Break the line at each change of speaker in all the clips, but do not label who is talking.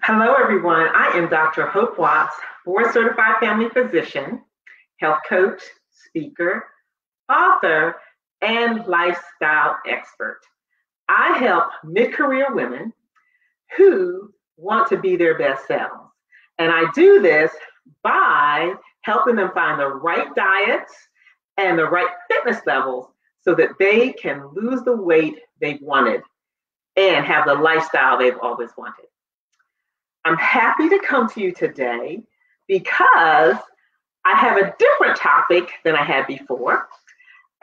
Hello, everyone. I am Dr. Hope Watts, board certified family physician, health coach, speaker, author, and lifestyle expert. I help mid career women who want to be their best selves. And I do this by helping them find the right diets and the right fitness levels so that they can lose the weight they've wanted and have the lifestyle they've always wanted. I'm happy to come to you today because I have a different topic than I had before.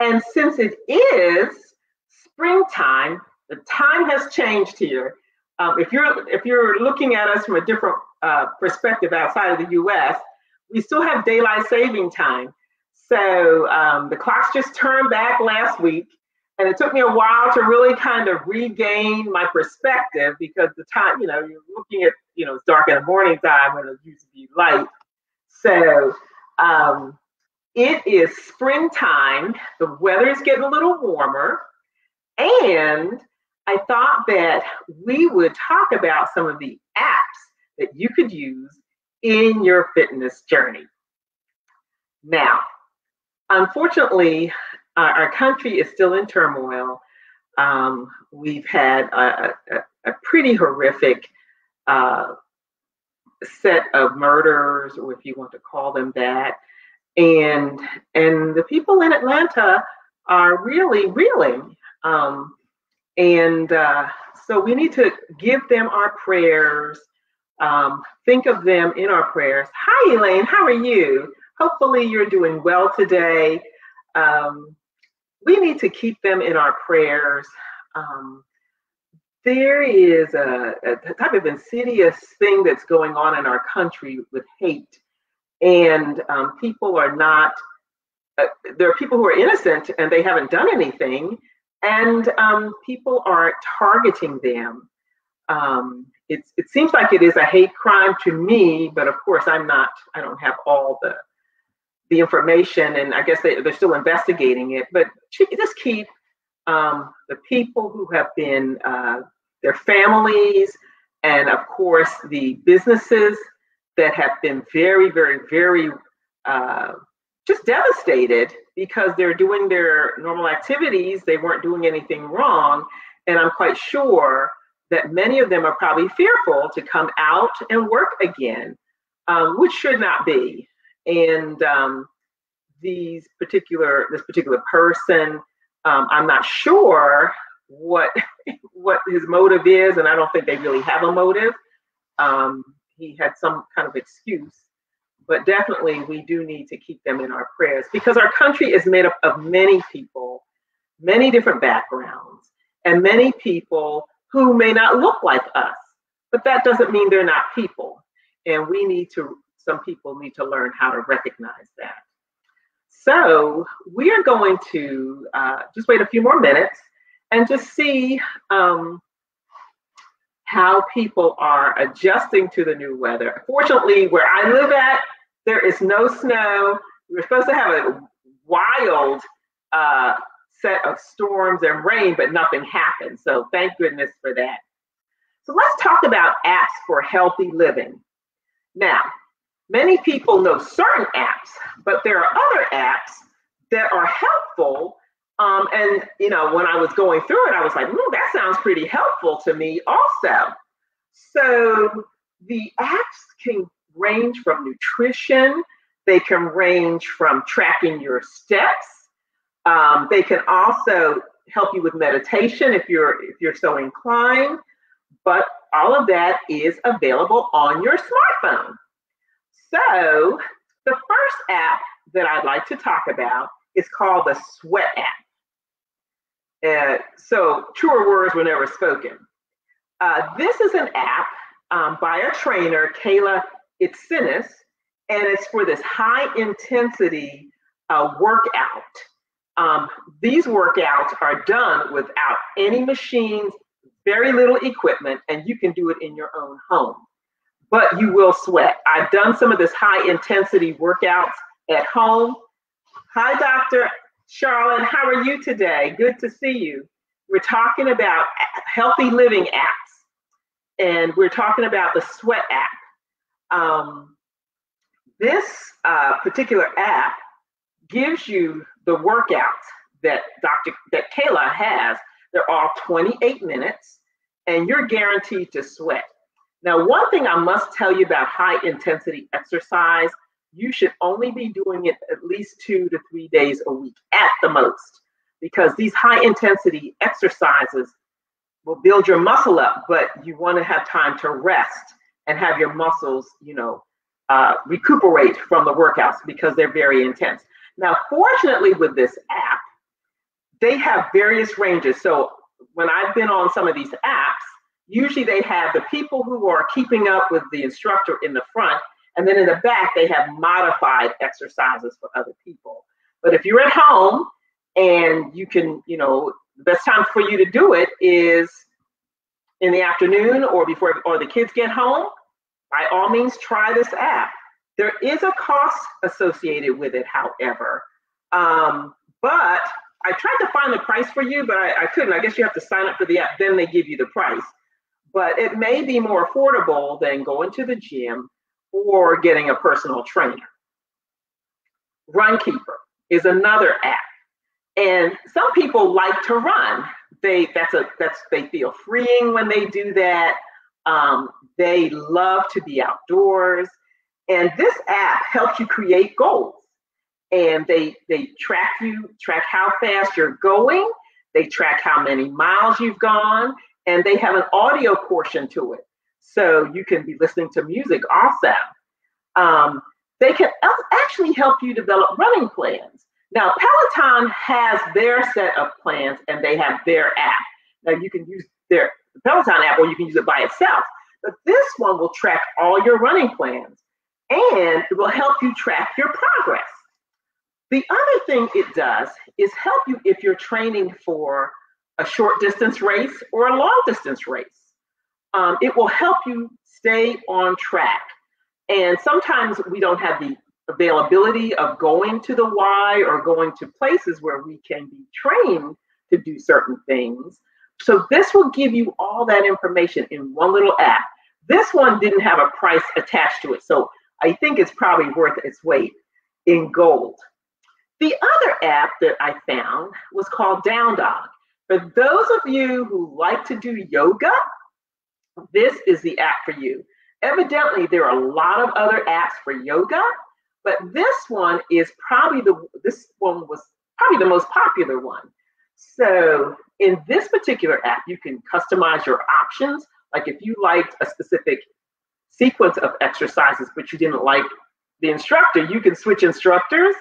And since it is springtime, the time has changed here. If you're looking at us from a different perspective outside of the U.S., we still have daylight saving time. So the clocks just turned back last week, and it took me a while to really kind of regain my perspective because the time, you're looking at, it's dark in the morning time when it used to be light. So it is springtime. The weather is getting a little warmer. And I thought that we would talk about some of the apps that you could use in your fitness journey. Now, unfortunately, our country is still in turmoil. We've had a pretty horrific set of murders, or if you want to call them that, and the people in Atlanta are really reeling, so we need to give them our prayers. Think of them in our prayers. Hi, Elaine. How are you? Hopefully, you're doing well today. We need to keep them in our prayers. There is a type of insidious thing that's going on in our country with hate, and people are not. There are people who are innocent and they haven't done anything, and people are targeting them. It seems like it is a hate crime to me, but of course I don't have all the information, and I guess they're still investigating it. But just keep the people who have been, their families, and of course the businesses that have been very, very, very just devastated because they're doing their normal activities. They weren't doing anything wrong. And I'm quite sure that many of them are probably fearful to come out and work again, which should not be. And this particular person, I'm not sure what his motive is, and I don't think they really have a motive. He had some kind of excuse, but definitely we do need to keep them in our prayers because our country is made up of many people, many different backgrounds, and many people who may not look like us, but that doesn't mean they're not people. And some people need to learn how to recognize that. So we are going to just wait a few more minutes and just see how people are adjusting to the new weather. Fortunately, where I live at, there is no snow. We were supposed to have a wild set of storms and rain, but nothing happened. So thank goodness for that. So let's talk about apps for healthy living. Now, many people know certain apps, but there are other apps that are helpful. And when I was going through it, I was like, that sounds pretty helpful to me also. So the apps can range from nutrition. They can range from tracking your steps. They can also help you with meditation if you're so inclined. But all of that is available on your smartphone. So the first app that I'd like to talk about is called the Sweat app. So truer words were never spoken. This is an app by a trainer, Kayla Itsinis, and it's for this high intensity workout. These workouts are done without any machines, very little equipment, and you can do it in your own home. But you will sweat. I've done some of this high intensity workouts at home. Hi, Dr. Charlotte, how are you today? Good to see you. We're talking about healthy living apps. and we're talking about the Sweat app. This particular app gives you the workouts that Kayla has. They're all 28 minutes, and you're guaranteed to sweat. Now, one thing I must tell you about high intensity exercise, you should only be doing it at least 2 to 3 days a week at the most, because these high intensity exercises will build your muscle up, but you want to have time to rest and have your muscles, recuperate from the workouts because they're very intense. Now, fortunately with this app, they have various ranges. So when I've been on some of these apps, usually they have the people who are keeping up with the instructor in the front, and then in the back, they have modified exercises for other people. But if you're at home and you can, the best time for you to do it is in the afternoon or before the kids get home. By all means, try this app. There is a cost associated with it, however. But I tried to find the price for you, but I couldn't. I guess you have to sign up for the app, then they give you the price. But it may be more affordable than going to the gym or getting a personal trainer. Runkeeper is another app. And some people like to run. They feel freeing when they do that. They love to be outdoors. And this app helps you create goals. And they track how fast you're going. They track how many miles you've gone. And they have an audio portion to it. So you can be listening to music also. They can actually help you develop running plans. Now, Peloton has their set of plans and they have their app. Now, you can use the Peloton app or you can use it by itself. But this one will track all your running plans and it will help you track your progress. The other thing it does is help you if you're training for a short distance race or a long distance race. It will help you stay on track. And sometimes we don't have the availability of going to the Y or going to places where we can be trained to do certain things. So this will give you all that information in one little app. This one didn't have a price attached to it, so I think it's probably worth its weight in gold. The other app that I found was called Down Dog. For those of you who like to do yoga, this is the app for you. Evidently, there are a lot of other apps for yoga, but this one was probably the most popular one. So in this particular app, you can customize your options. Like if you liked a specific sequence of exercises, but you didn't like the instructor, you can switch instructors.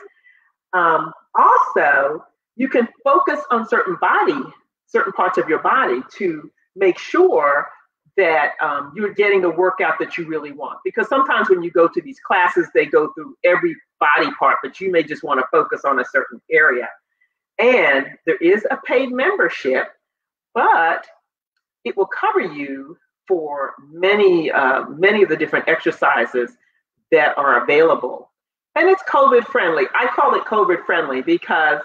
Also, you can focus on certain parts of your body to make sure that you're getting the workout that you really want. Because sometimes when you go to these classes, they go through every body part, but you may just want to focus on a certain area. And there is a paid membership, but it will cover you for many of the different exercises that are available. And it's COVID friendly. I call it COVID friendly because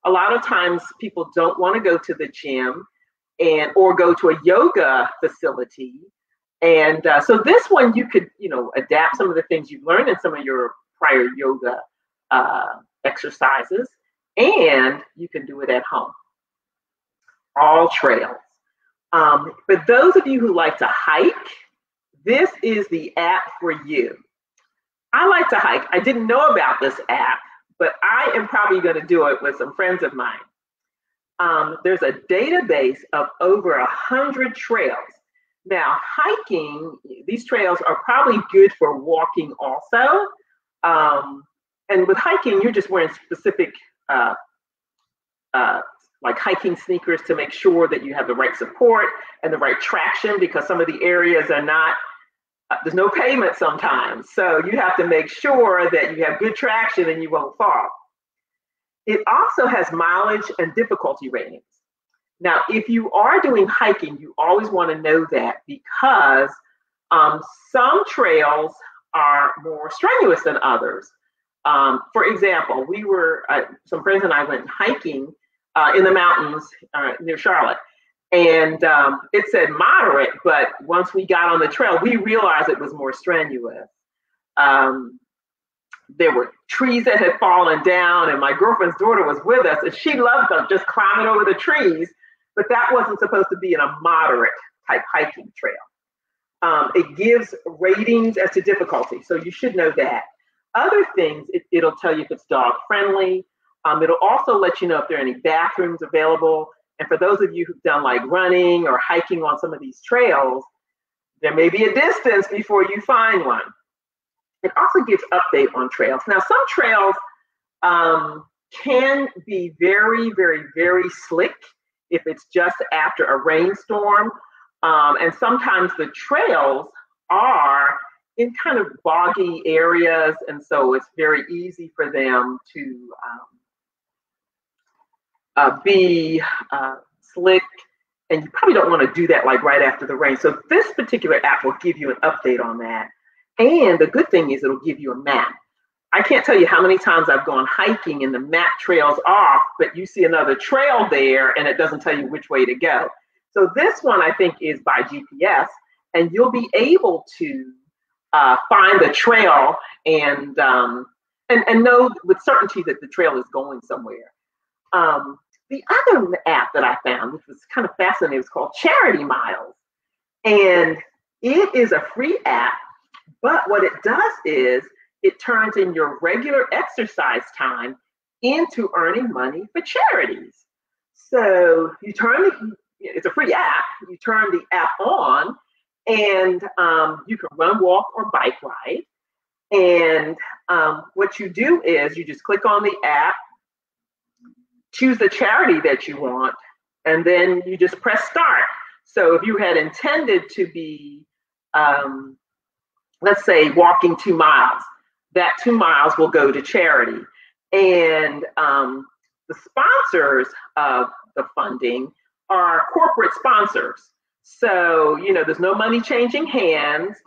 a lot of times people don't want to go to the gym or go to a yoga facility. And so this one, you could, adapt some of the things you've learned in some of your prior yoga exercises, and you can do it at home. All trails. For those of you who like to hike, this is the app for you. I like to hike. I didn't know about this app, but I am probably going to do it with some friends of mine. There's a database of over 100 trails. Now, hiking, these trails are probably good for walking also. And with hiking, you're just wearing specific like hiking sneakers to make sure that you have the right support and the right traction, because some of the areas are not, there's no pavement sometimes. So you have to make sure that you have good traction and you won't fall. It also has mileage and difficulty ratings. Now, if you are doing hiking, you always want to know that, because some trails are more strenuous than others. For example, some friends and I went hiking in the mountains near Charlotte, And it said moderate, but once we got on the trail, we realized it was more strenuous. There were trees that had fallen down, and my girlfriend's daughter was with us, and she loved them, just climbing over the trees. But that wasn't supposed to be in a moderate type hiking trail. It gives ratings as to difficulty, so you should know that. Other things, it'll tell you if it's dog friendly. It'll also let you know if there are any bathrooms available. And for those of you who've done like running or hiking on some of these trails, there may be a distance before you find one. It also gives update on trails. Now, some trails can be very, very, very slick if it's just after a rainstorm. And sometimes the trails are in kind of boggy areas, and so it's very easy for them to be slick, and you probably don't want to do that like right after the rain. So this particular app will give you an update on that. And the good thing is it'll give you a map. I can't tell you how many times I've gone hiking and the map trails off, but you see another trail there and it doesn't tell you which way to go. So this one I think is by GPS, and you'll be able to find the trail and know with certainty that the trail is going somewhere. The other app that I found, which was kind of fascinating, is called Charity Miles. And it is a free app, but what it does is it turns in your regular exercise time into earning money for charities. So it's a free app, you turn the app on, and you can run, walk, or bike ride. And what you do is you just click on the app, choose the charity that you want, and then you just press start. So if you had intended to be, let's say, walking 2 miles, that 2 miles will go to charity. And the sponsors of the funding are corporate sponsors. So, there's no money changing hands.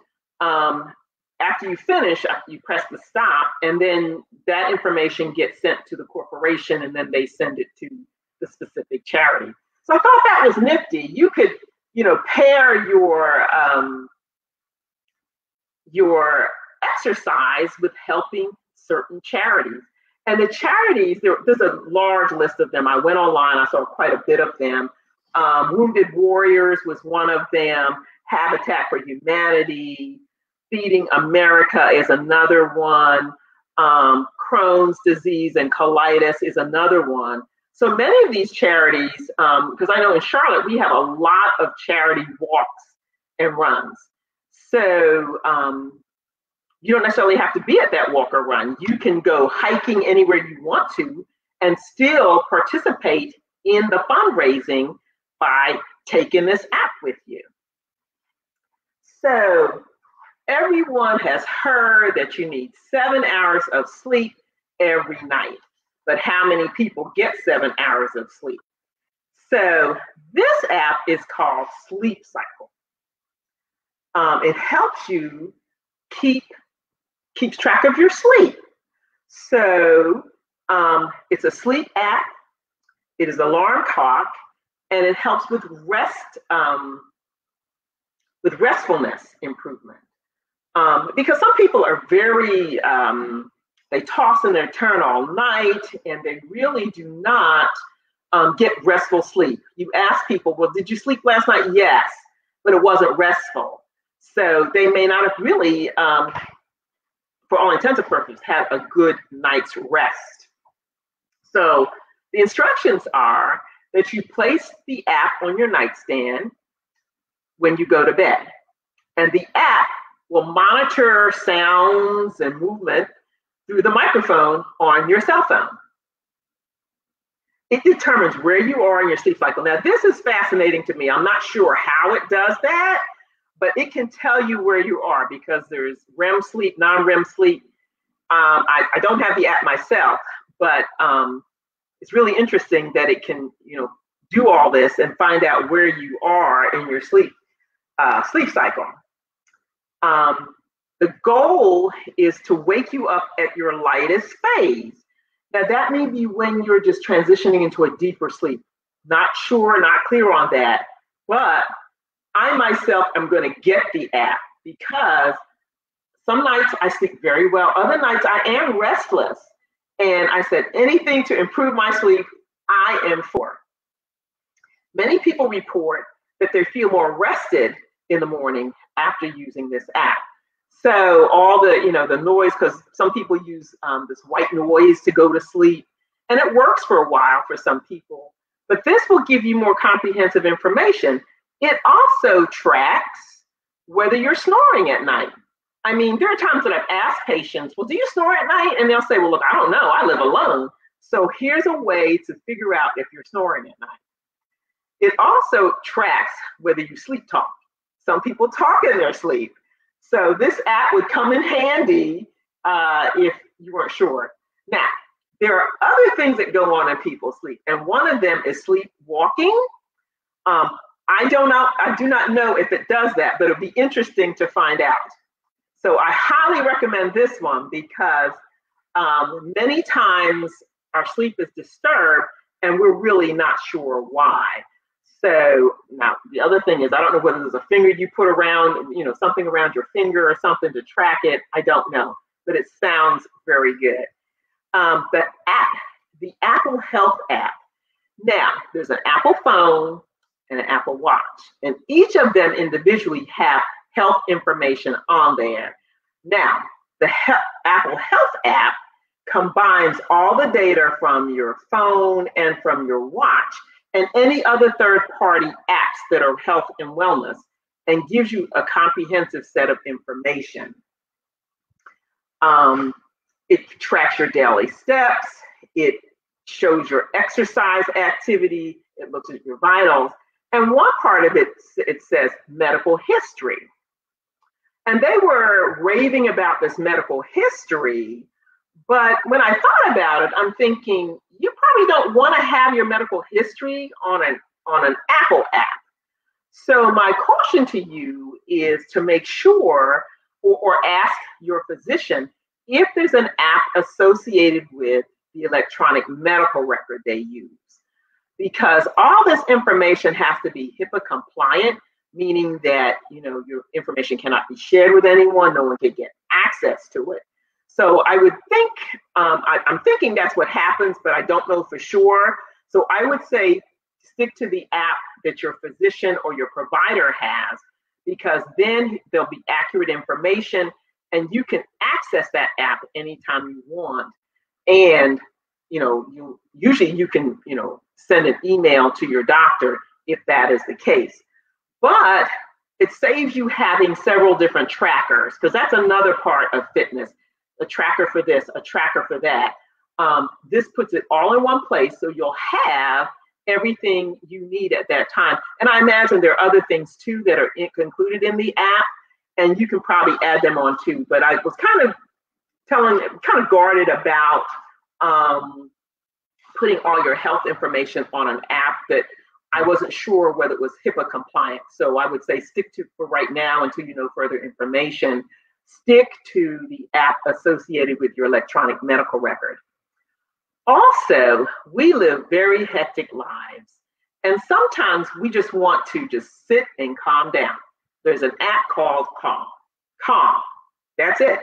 After you finish, you press the stop, and then that information gets sent to the corporation, and then they send it to the specific charity. So I thought that was nifty. You could, pair your exercise with helping certain charities. And the charities, there's a large list of them. I went online, I saw quite a bit of them. Wounded Warriors was one of them. Habitat for Humanity, Feeding America is another one. Crohn's disease and colitis is another one. So many of these charities, because I know in Charlotte, we have a lot of charity walks and runs. So you don't necessarily have to be at that walk or run. You can go hiking anywhere you want to and still participate in the fundraising by taking this app with you. So everyone has heard that you need 7 hours of sleep every night, but how many people get 7 hours of sleep? So this app is called Sleep Cycle. It helps you keeps track of your sleep. So it's a sleep app. It is alarm clock, and it helps with restfulness improvement. Because some people are very, they toss and they turn all night, and they really do not get restful sleep. You ask people, well, did you sleep last night? Yes, but it wasn't restful. So they may not have really, for all intents and purposes, had a good night's rest. So the instructions are that you place the app on your nightstand when you go to bed. And the app will monitor sounds and movement through the microphone on your cell phone. It determines where you are in your sleep cycle. Now, this is fascinating to me. I'm not sure how it does that, but it can tell you where you are because there's REM sleep, non-REM sleep. I don't have the app myself, but it's really interesting that it can, do all this and find out where you are in your sleep cycle. The goal is to wake you up at your lightest phase. Now that may be when you're just transitioning into a deeper sleep. Not sure, not clear on that, but I myself am going to get the app because some nights I sleep very well. Other nights I am restless. And I said, anything to improve my sleep, I am for. Many people report that they feel more rested in the morning after using this app. So all the, the noise, because some people use this white noise to go to sleep, and it works for a while for some people. But this will give you more comprehensive information. It also tracks whether you're snoring at night. I mean, there are times that I've asked patients, well, do you snore at night? And they'll say, well, look, I don't know. I live alone. So here's a way to figure out if you're snoring at night. It also tracks whether you sleep talk. Some people talk in their sleep. So this app would come in handy if you weren't sure. Now, there are other things that go on in people's sleep, and one of them is sleepwalking. I do not know if it does that, but it'll be interesting to find out. So I highly recommend this one because many times our sleep is disturbed and we're really not sure why. So now the other thing is, I don't know whether there's a finger you put around, something around your finger or something to track it. I don't know, but it sounds very good. The Apple Health app. Now, there's an Apple phone and an Apple Watch, and each of them individually have health information on there. Now, the Apple Health app combines all the data from your phone and from your watch and any other third-party apps that are health and wellness, and gives you a comprehensive set of information. It tracks your daily steps. It shows your exercise activity. It looks at your vitals. And one part of it says medical history. And they were raving about this medical history, but when I thought about it, I'm thinking, you probably don't want to have your medical history on an Apple app. So my caution to you is to make sure or ask your physician if there's an app associated with the electronic medical record they use. Because all this information has to be HIPAA compliant, meaning that your information cannot be shared with anyone, no one can get access to it. So I would think, I'm thinking that's what happens, but I don't know for sure. So I would say stick to the app that your physician or your provider has, because then there'll be accurate information and you can access that app anytime you want. And usually you can send an email to your doctor if that is the case. But it saves you having several different trackers, because that's another part of fitness. A tracker for this, a tracker for that. This puts it all in one place, so you'll have everything you need at that time. And I imagine there are other things too that are included in the app, and you can probably add them on too. But I was kind of guarded about putting all your health information on an app that I wasn't sure whether it was HIPAA compliant. So I would say stick to, for right now, until you know further information, stick to the app associated with your electronic medical record. Also, we live very hectic lives, and sometimes we just want to just sit and calm down. There's an app called Calm. Calm, that's it.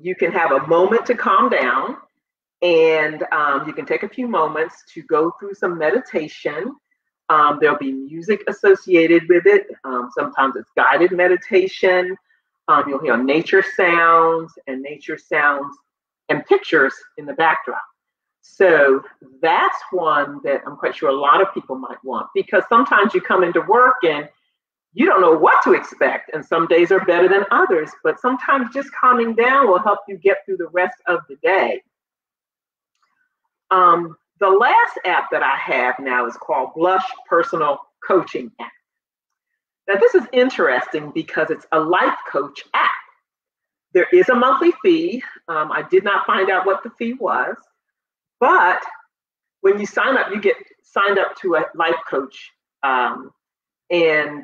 You can have a moment to calm down, and you can take a few moments to go through some meditation. There'll be music associated with it. Sometimes it's guided meditation. You'll hear nature sounds and pictures in the backdrop. So that's one that I'm quite sure a lot of people might want, because sometimes you come into work and you don't know what to expect, and some days are better than others, but sometimes just calming down will help you get through the rest of the day. The last app that I have now is called Blush Personal Coaching App. Now this is interesting because it's a life coach app. There is a monthly fee. I did not find out what the fee was, but when you sign up, you get signed up to a life coach, and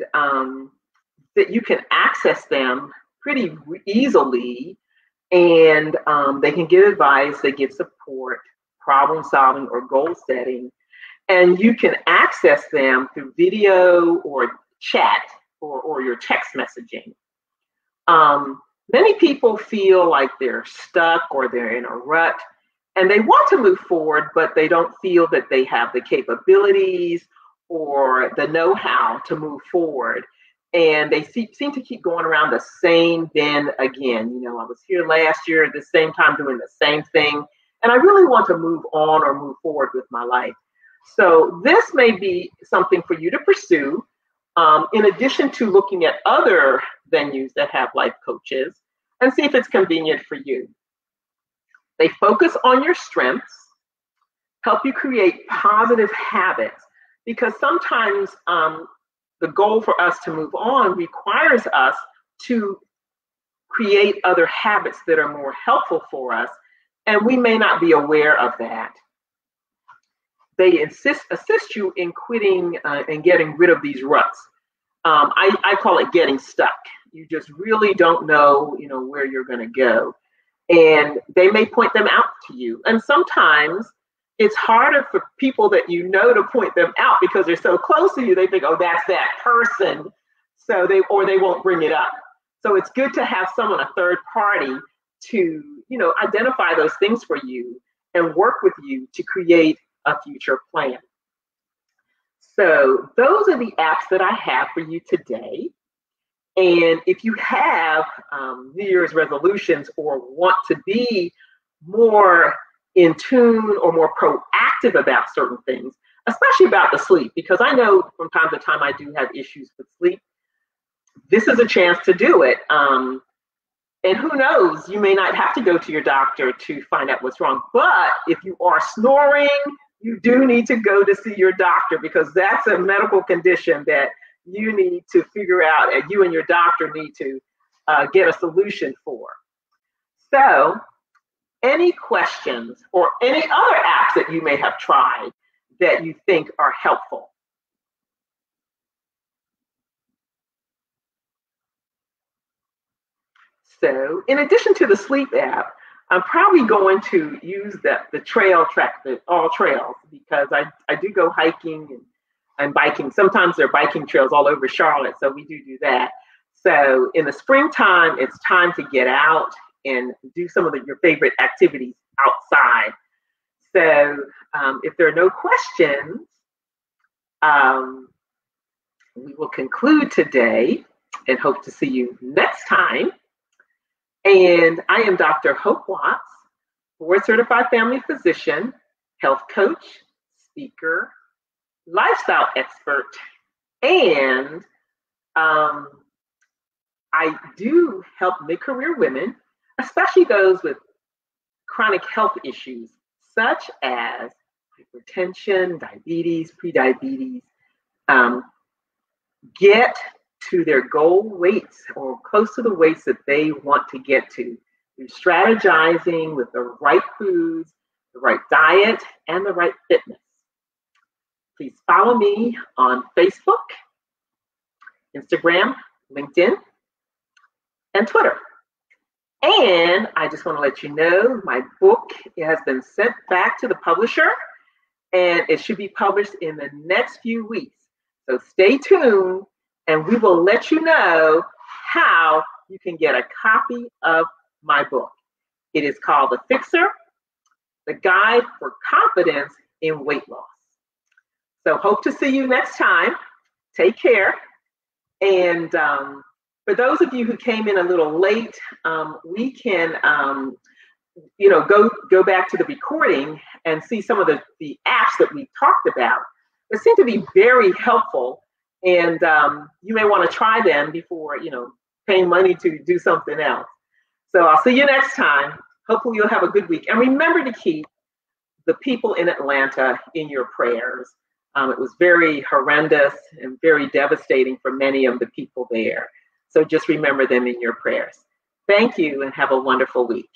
that you can access them pretty easily, and they can give advice, they give support, problem solving, or goal setting. And you can access them through video or chat or your text messaging. Many people feel like they're stuck or they're in a rut and they want to move forward, but they don't feel that they have the capabilities or the know-how to move forward. And they seem to keep going around the same bin again. You know, I was here last year at the same time doing the same thing, and I really want to move on or move forward with my life. So this may be something for you to pursue, in addition to looking at other venues that have life coaches and see if it's convenient for you. They focus on your strengths, help you create positive habits, because sometimes the goal for us to move on requires us to create other habits that are more helpful for us, and we may not be aware of that. They assist you in quitting and getting rid of these ruts. I call it getting stuck. You just really don't know, where you're going to go. And they may point them out to you. And sometimes it's harder for people that you know to point them out because they're so close to you. They think, oh, that's that person. So they won't bring it up. So it's good to have someone, a third party, to, identify those things for you and work with you to create a future plan. So those are the apps that I have for you today. And if you have New Year's resolutions or want to be more in tune or more proactive about certain things, especially about the sleep, because I know from time to time I do have issues with sleep, this is a chance to do it. And who knows, you may not have to go to your doctor to find out what's wrong. But if you are snoring, you do need to go to see your doctor, because that's a medical condition that you need to figure out, and you and your doctor need to get a solution for. So any questions or any other apps that you may have tried that you think are helpful? So in addition to the sleep app, I'm probably going to use the trail track, the All Trails, because I do go hiking and biking. Sometimes there are biking trails all over Charlotte, so we do that. So in the springtime, it's time to get out and do some of your favorite activities outside. So if there are no questions, we will conclude today and hope to see you next time. And I am Dr. Hope Watts, board-certified family physician, health coach, speaker, lifestyle expert, and I do help mid-career women, especially those with chronic health issues such as hypertension, diabetes, prediabetes, get to their goal weights or close to the weights that they want to get to through strategizing with the right foods, the right diet, and the right fitness. Please follow me on Facebook, Instagram, LinkedIn, and Twitter. And I just want to let you know my book has been sent back to the publisher, and it should be published in the next few weeks. So stay tuned, and we will let you know how you can get a copy of my book. It is called The Fixer, The Guide for Confidence in Weight Loss. So hope to see you next time. Take care. And for those of you who came in a little late, we can go back to the recording and see some of the apps that we talked about. They seem to be very helpful. And you may want to try them before, paying money to do something else. So I'll see you next time. Hopefully you'll have a good week. And remember to keep the people in Atlanta in your prayers. It was very horrendous and very devastating for many of the people there. So just remember them in your prayers. Thank you and have a wonderful week.